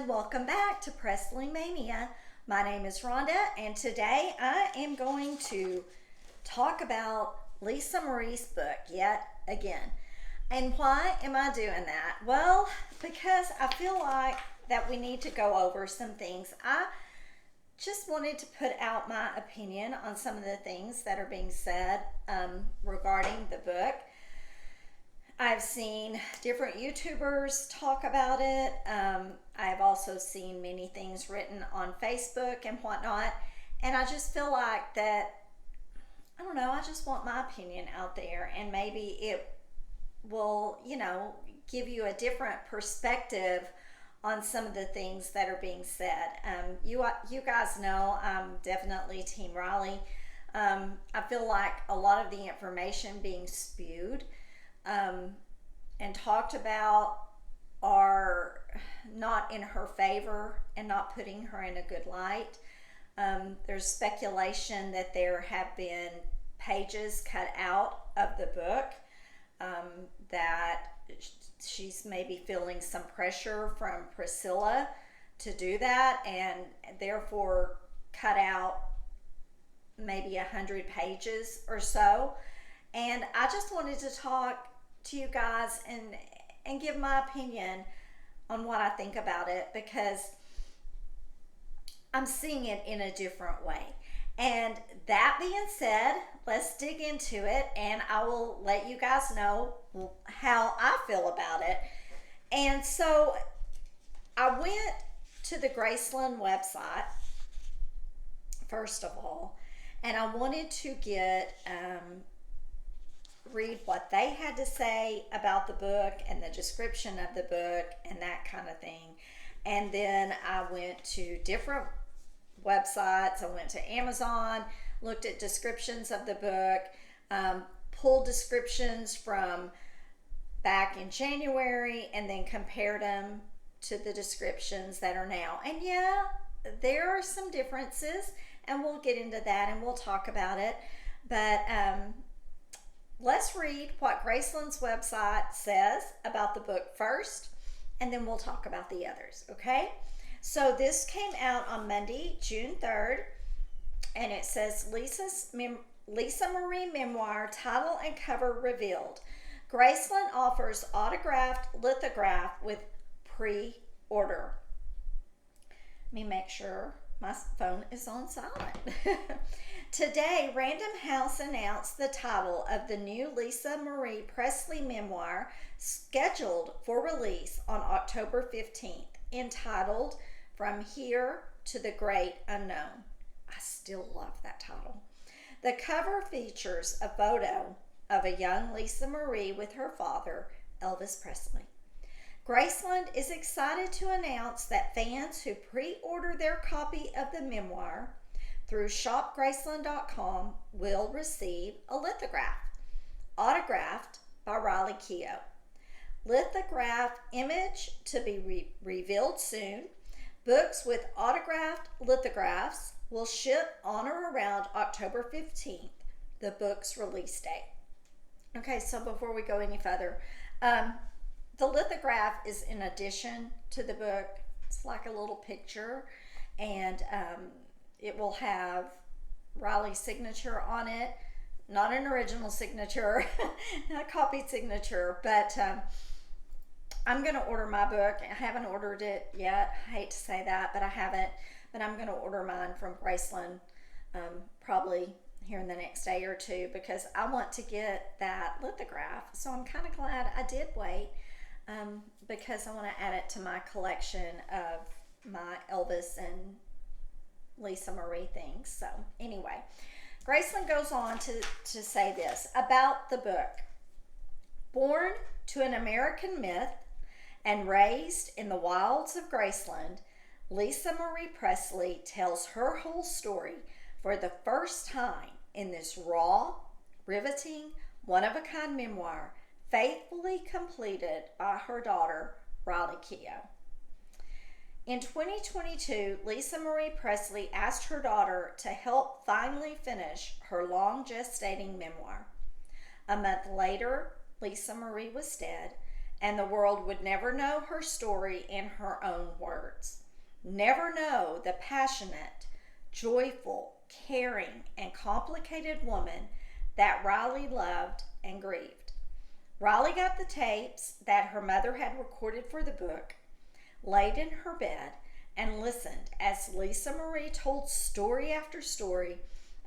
and welcome back to Presley Mania. My name is Rhonda, and today I am going to talk about Lisa Marie's book yet again. And why am I doing that? Well, because I feel like that we need to go over some things. I just wanted to put out my opinion on some of the things that are being said regarding the book. I've seen different YouTubers talk about it. I've also seen many things written on Facebook and whatnot. And I just feel like that, I don't know, I just want my opinion out there, and maybe it will, give you a different perspective on some of the things that are being said. You guys know I'm definitely Team Riley. I feel like a lot of the information being spewed and talked about are not in her favor and not putting her in a good light. There's speculation that there have been pages cut out of the book, that she's maybe feeling some pressure from Priscilla to do that, and therefore cut out maybe 100 pages or so. And I just wanted to talk to you guys and give my opinion on what I think about it, because I'm seeing it in a different way. And that being said, let's dig into it, and I will let you guys know how I feel about it. And so I went to the Graceland website, first of all, and I wanted to read what they had to say about the book and the description of the book and that kind of thing. And then I went to different websites. I went to Amazon, looked at descriptions of the book, pulled descriptions from back in January, and then compared them to the descriptions that are now. And yeah, there are some differences, and we'll get into that and we'll talk about it. But let's read what Graceland's website says about the book first, and then we'll talk about the others, okay? So this came out on Monday, June 3rd, and it says Lisa Marie Memoir, title and cover revealed. Graceland offers autographed lithograph with pre-order. Let me make sure my phone is on silent. Today, Random House announced the title of the new Lisa Marie Presley memoir, scheduled for release on October 15th, entitled From Here to the Great Unknown. I still love that title. The cover features a photo of a young Lisa Marie with her father, Elvis Presley. Graceland is excited to announce that fans who pre-order their copy of the memoir through shopgraceland.com will receive a lithograph, autographed by Riley Keough. Lithograph image to be revealed soon. Books with autographed lithographs will ship on or around October 15th, the book's release date. Okay, so before we go any further, the lithograph is in addition to the book. It's like a little picture, and it will have Riley's signature on it. Not an original signature, not a copied signature, but I'm going to order my book. I haven't ordered it yet. I hate to say that, but I haven't. But I'm going to order mine from Graceland probably here in the next day or two, because I want to get that lithograph. So I'm kind of glad I did wait, because I want to add it to my collection of my Elvis and Lisa Marie things. So anyway, Graceland goes on to say this about the book. Born to an American myth and raised in the wilds of Graceland, Lisa Marie Presley tells her whole story for the first time in this raw, riveting, one-of-a-kind memoir, faithfully completed by her daughter, Riley Keough. In 2022, Lisa Marie Presley asked her daughter to help finally finish her long gestating memoir. A month later, Lisa Marie was dead, and the world would never know her story in her own words. Never know the passionate, joyful, caring, and complicated woman that Riley loved and grieved. Riley got the tapes that her mother had recorded for the book, laid in her bed, and listened as Lisa Marie told story after story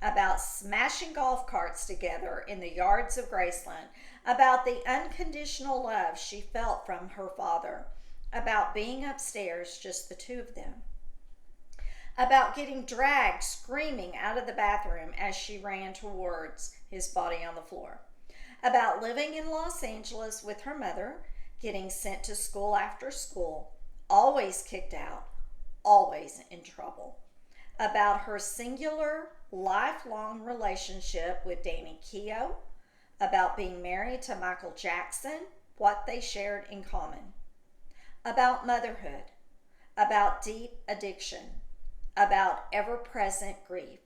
about smashing golf carts together in the yards of Graceland, about the unconditional love she felt from her father, about being upstairs, just the two of them, about getting dragged screaming out of the bathroom as she ran towards his body on the floor, about living in Los Angeles with her mother, getting sent to school after school, always kicked out, always in trouble, about her singular, lifelong relationship with Danny Keough, about being married to Michael Jackson, what they shared in common, about motherhood, about deep addiction, about ever-present grief.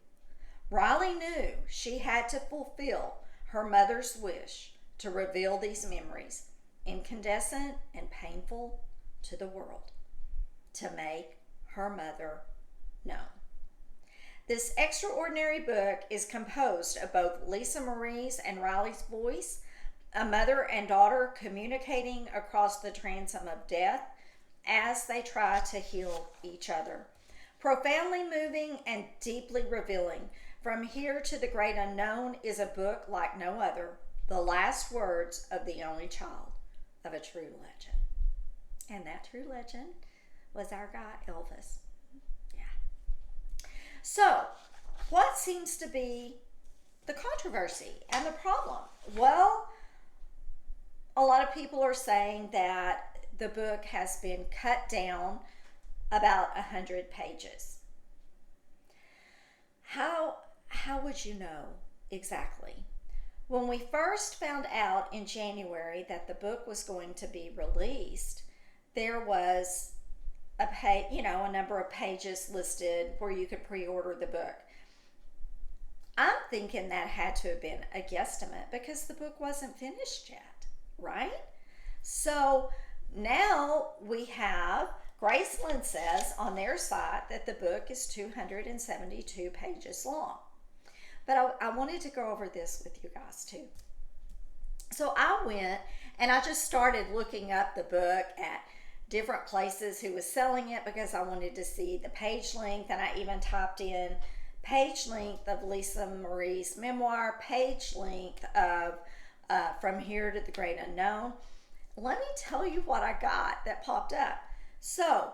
Riley knew she had to fulfill her mother's wish to reveal these memories, incandescent and painful, to the world, to make her mother known. This extraordinary book is composed of both Lisa Marie's and Riley's voice, a mother and daughter communicating across the transom of death as they try to heal each other. Profoundly moving and deeply revealing, From Here to the Great Unknown is a book like no other, the last words of the only child of a true legend. And that true legend was our guy, Elvis. So, what seems to be the controversy and the problem? Well, a lot of people are saying that the book has been cut down about 100 pages. How would you know exactly? When we first found out in January that the book was going to be released, there was a number of pages listed where you could pre-order the book. I'm thinking that had to have been a guesstimate because the book wasn't finished yet, right? So now we have, Graceland says on their site that the book is 272 pages long. But I wanted to go over this with you guys too. So I went and I just started looking up the book at different places who was selling it because I wanted to see the page length, and I even typed in page length of Lisa Marie's memoir, page length of From Here to the Great Unknown. Let me tell you what I got that popped up. So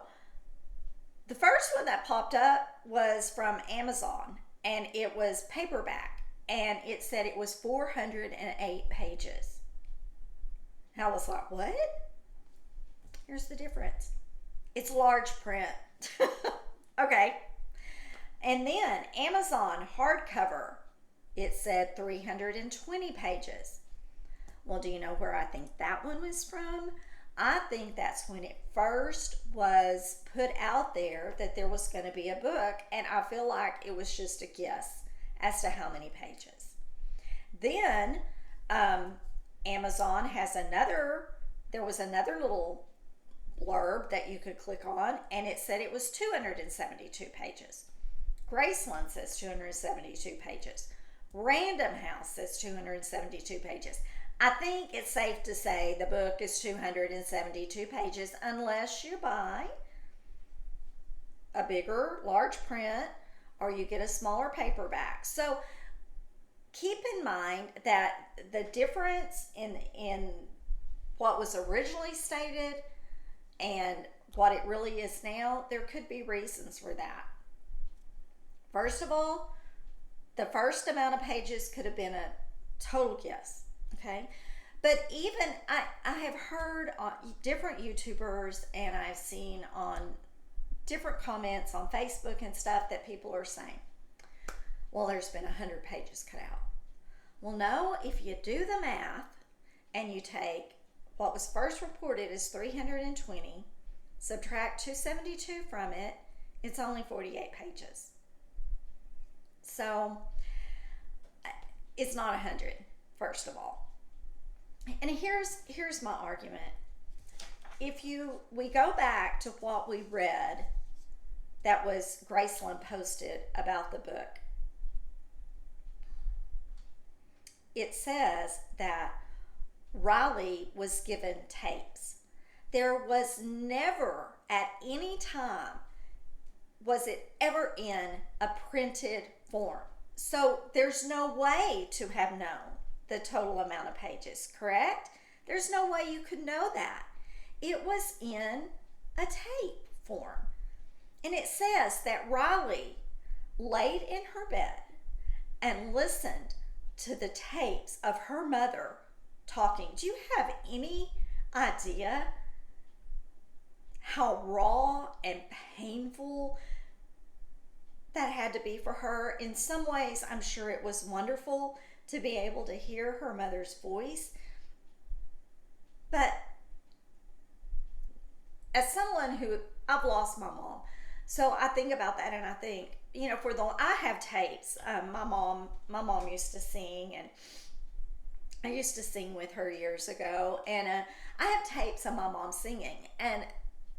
the first one that popped up was from Amazon, and it was paperback, and it said it was 408 pages. And I was like, what? Here's the difference. It's large print. Okay. And then Amazon hardcover, it said 320 pages. Well, do you know where I think that one was from? I think that's when it first was put out there that there was going to be a book, and I feel like it was just a guess as to how many pages. Then Amazon has there was another little blurb that you could click on, and it said it was 272 pages. Graceland says 272 pages. Random House says 272 pages. I think it's safe to say the book is 272 pages unless you buy a bigger, large print or you get a smaller paperback. So keep in mind that the difference in what was originally stated and what it really is now, there could be reasons for that. First of all, the first amount of pages could have been a total guess, okay? But even, I have heard on different YouTubers, and I've seen on different comments on Facebook and stuff that people are saying, well, there's been 100 pages cut out. Well, no, if you do the math and you take what was first reported as 320, subtract 272 from it, it's only 48 pages. So it's not 100, first of all. And here's my argument if we go back to what we read that was Graceland posted about the book, it says that Riley was given tapes. There was never at any time was it ever in a printed form. So there's no way to have known the total amount of pages, correct? There's no way you could know that. It was in a tape form. And it says that Riley laid in her bed and listened to the tapes of her mother talking. Do you have any idea how raw and painful that had to be for her? In some ways, I'm sure it was wonderful to be able to hear her mother's voice. But as someone who, I've lost my mom, so I think about that and I think, I have tapes. My mom used to sing, and I used to sing with her years ago, and I have tapes of my mom singing, and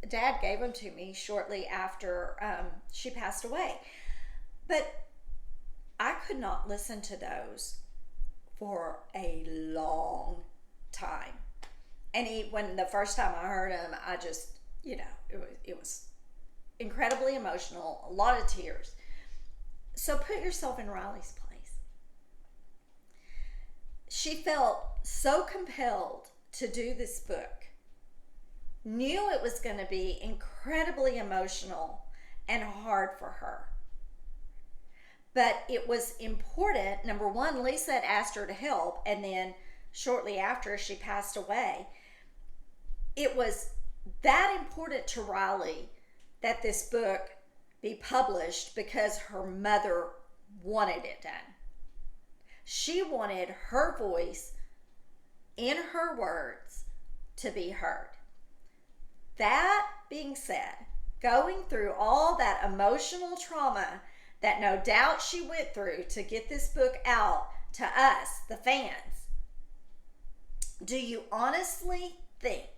Dad gave them to me shortly after she passed away. But I could not listen to those for a long time. And when the first time I heard them, I just, it was incredibly emotional, a lot of tears. So put yourself in Riley's place. She felt so compelled to do this book, knew it was going to be incredibly emotional and hard for her. But it was important. Number one, Lisa had asked her to help, and then shortly after she passed away, it was that important to Riley that this book be published because her mother wanted it done. She wanted her voice in her words to be heard. That being said, going through all that emotional trauma that no doubt she went through to get this book out to us, the fans, do you honestly think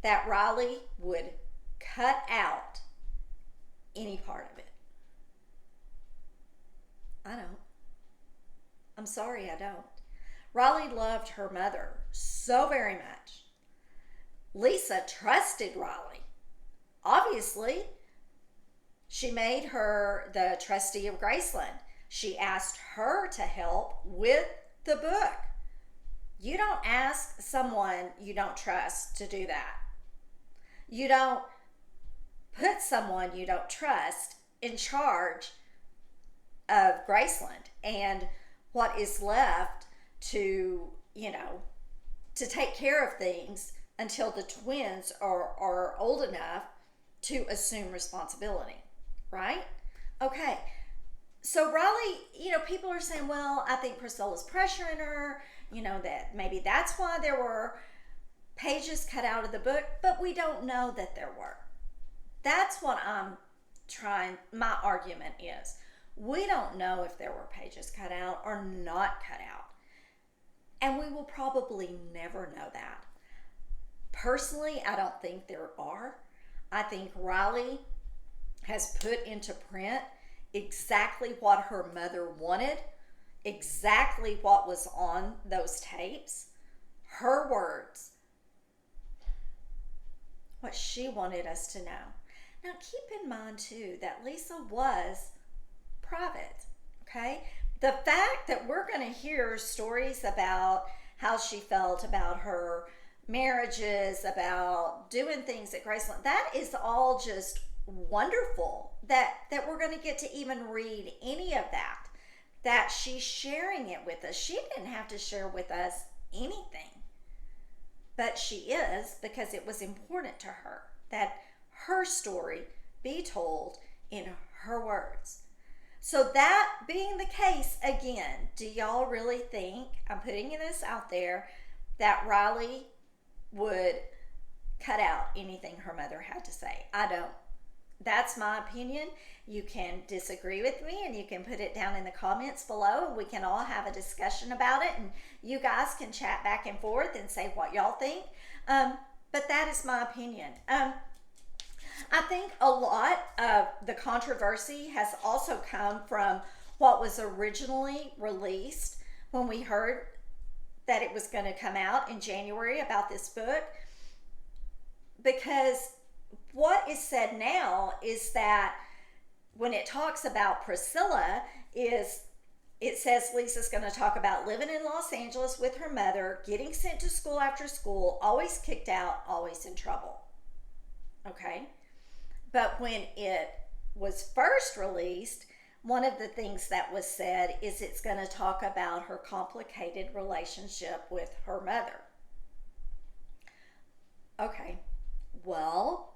that Riley would cut out any part of it? I don't. I'm sorry, I don't. Riley loved her mother so very much. Lisa trusted Riley. Obviously, she made her the trustee of Graceland. She asked her to help with the book. You don't ask someone you don't trust to do that. You don't put someone you don't trust in charge of Graceland and what is left to take care of things until the twins are old enough to assume responsibility, right? Okay, so Riley, people are saying, well, I think Priscilla's pressuring her, that maybe that's why there were pages cut out of the book, but we don't know that there were. That's what my argument is. We don't know if there were pages cut out or not cut out. And we will probably never know that. Personally, I don't think there are. I think Riley has put into print exactly what her mother wanted, exactly what was on those tapes, her words, what she wanted us to know. Now, keep in mind, too, that Lisa was private, okay? The fact that we're going to hear stories about how she felt about her marriages, about doing things at Graceland, that is all just wonderful that we're going to get to even read any of that she's sharing it with us. She didn't have to share with us anything, but she is, because it was important to her that her story be told in her words. So that being the case, again, do y'all really think, I'm putting this out there, that Riley would cut out anything her mother had to say? I don't. That's my opinion. You can disagree with me and you can put it down in the comments below, and we can all have a discussion about it, and you guys can chat back and forth and say what y'all think. but that is my opinion. I think a lot of the controversy has also come from what was originally released when we heard that it was going to come out in January about this book. Because what is said now is that when it talks about Priscilla, is it says Lisa's going to talk about living in Los Angeles with her mother, getting sent to school after school, always kicked out, always in trouble. Okay? But when it was first released, one of the things that was said is it's going to talk about her complicated relationship with her mother. Okay, well,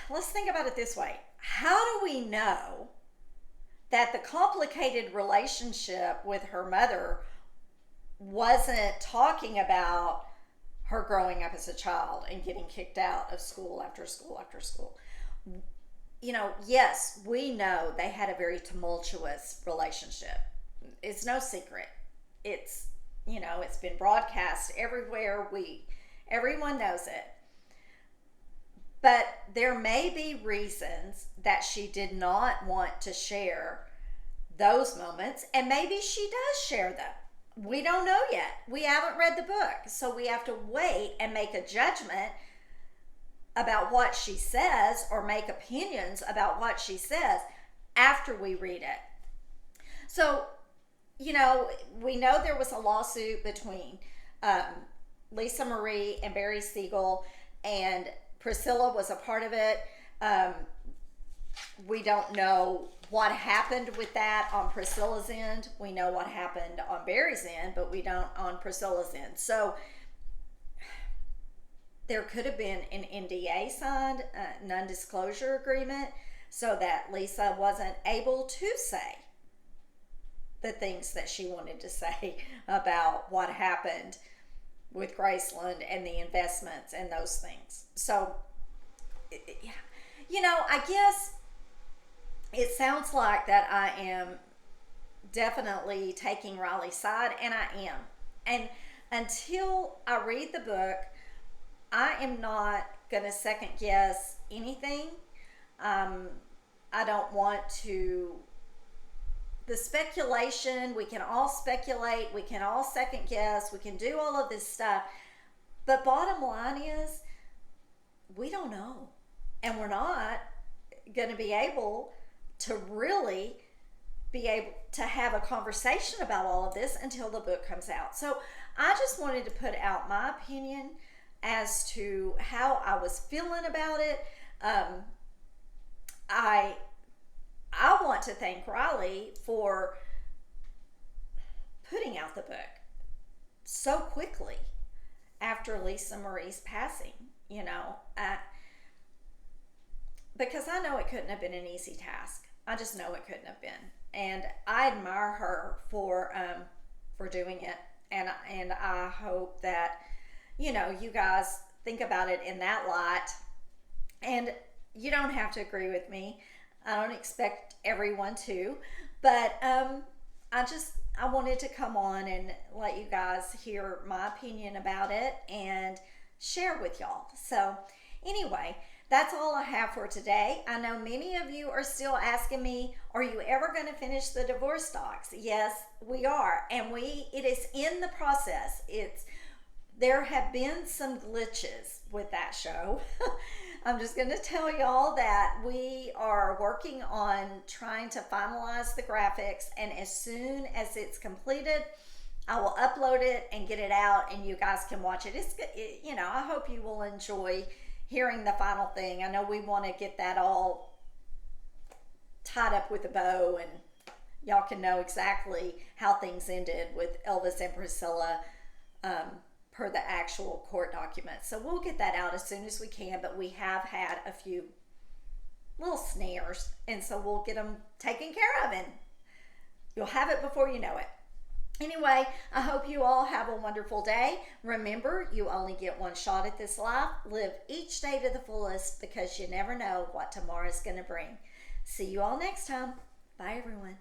let's think about it this way. How do we know that the complicated relationship with her mother wasn't talking about her growing up as a child and getting kicked out of school after school after school? You know, yes, we know they had a very tumultuous relationship. It's no secret. It's, you know, it's been broadcast everywhere. Everyone knows it. But there may be reasons that she did not want to share those moments, and maybe she does share them. We don't know yet. We haven't read the book, so we have to wait and make a judgment about what she says, or make opinions about what she says after we read it. So, you know, we know there was a lawsuit between Lisa Marie and Barry Siegel, and Priscilla was a part of it. We don't know what happened with that on Priscilla's end. We know what happened on Barry's end, but we don't on Priscilla's end. So there could have been an NDA signed, a non-disclosure agreement, so that Lisa wasn't able to say the things that she wanted to say about what happened with Graceland and the investments and those things. So, you know, I guess it sounds like that I am definitely taking Riley's side, and I am. And until I read the book, I am not going to second guess anything. I don't want to. The speculation, we can all speculate, we can all second guess, we can do all of this stuff. But bottom line is, we don't know. And we're not going to be able to really be able to have a conversation about all of this until the book comes out. So I just wanted to put out my opinion as to how I was feeling about it. I want to thank Riley for putting out the book so quickly after Lisa Marie's passing, you know, because I know it couldn't have been an easy task. I just know it couldn't have been, and I admire her for doing it, and I hope that, you know, you guys think about it in that light. And you don't have to agree with me. I don't expect everyone to, but I wanted to come on and let you guys hear my opinion about it and share with y'all. So anyway, that's all I have for today. I know many of you are still asking me, are you ever going to finish the divorce docs? Yes, we are. And it is in the process. There have been some glitches with that show. I'm just going to tell y'all that we are working on trying to finalize the graphics, and as soon as it's completed, I will upload it and get it out, and you guys can watch it. You know, I hope you will enjoy hearing the final thing. I know we want to get that all tied up with a bow, and y'all can know exactly how things ended with Elvis and Priscilla per the actual court documents. So we'll get that out as soon as we can, but we have had a few little snares, and so we'll get them taken care of, and you'll have it before you know it. Anyway, I hope you all have a wonderful day. Remember, you only get one shot at this life. Live each day to the fullest, because you never know what tomorrow is going to bring. See you all next time. Bye, everyone.